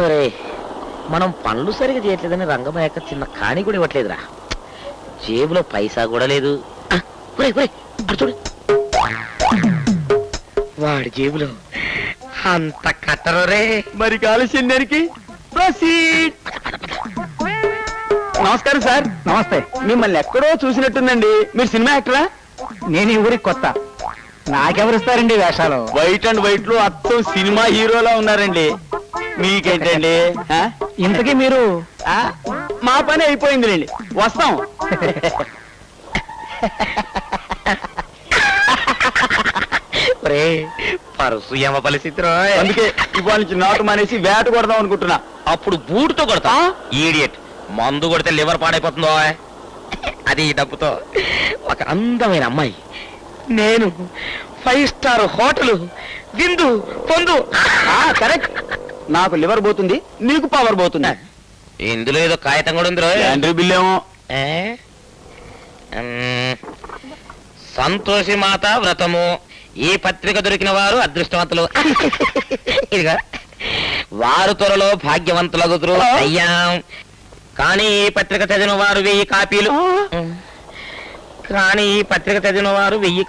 అరే మనం పనులు సరిగా చేయట్లేదని రంగమ్మ యొక్క చిన్న కాణి కూడా ఇవ్వట్లేదురా. జేబులో పైసా కూడా లేదు. చూడు వాడి జేబులో అంత కట్టరు రే. మరి కాలుష్యం దేనికి? నమస్కారం సార్. నమస్తే. మిమ్మల్ని ఎక్కడో చూసినట్టుందండి. మీరు సినిమా యాక్టరా? నేను ఈ ఊరికి కొత్త. నాకెవరిస్తారండి వేషాలు? వైట్ అండ్ వైట్ లో అచ్చం సినిమా హీరోలా ఉన్నారండి. మీకేంటండి? ఇంతకీ మీరు? మా పని అయిపోయిందిలేండి, వస్తాం. పరుసు ఏమ పరిస్థితి. అందుకే ఇవాళ నుంచి నాటు మానేసి వేట కొడదాం అనుకుంటున్నా. అప్పుడు బూటుతో కొడతా. ఈడియట్, మందు కొడితే లివర్ పాడైపోతుందో. అది ఈ డబ్బుతో ఒక అందమైన అమ్మాయి, నేను 5 స్టార్ హోటల్, విందు పొందు. కరెక్ట్. నాకు లివర్ పోతుంది, నీకు పవర్ పోతుంది. ఇందులో ఏదో కాగితం కూడా ఉంది. ఆండ్రూ బిల్లేమో. సంతోషి మాత వ్రతము. ఈ పత్రిక దొరికిన వారు అదృష్టవంతులు. ఇదిగా వారు త్వరలో భాగ్యవంతులగుదురు అయ్యా. కానీ ఈ పత్రిక చదివిన వారు 1000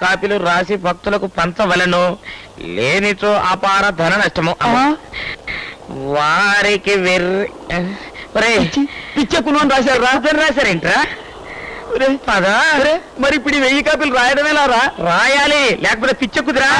కాపీలు రాసి భక్తులకు పంచవలను. లేనిచో అపార ధన నష్టము. వారికి పిచ్చకును రాశారు. రాశారేంట్రా? పదా మరి ఇప్పుడు 1000 కాపీలు రాయడమేలా? రాయాలి, లేకపోతే పిచ్చెక్కుదిరా.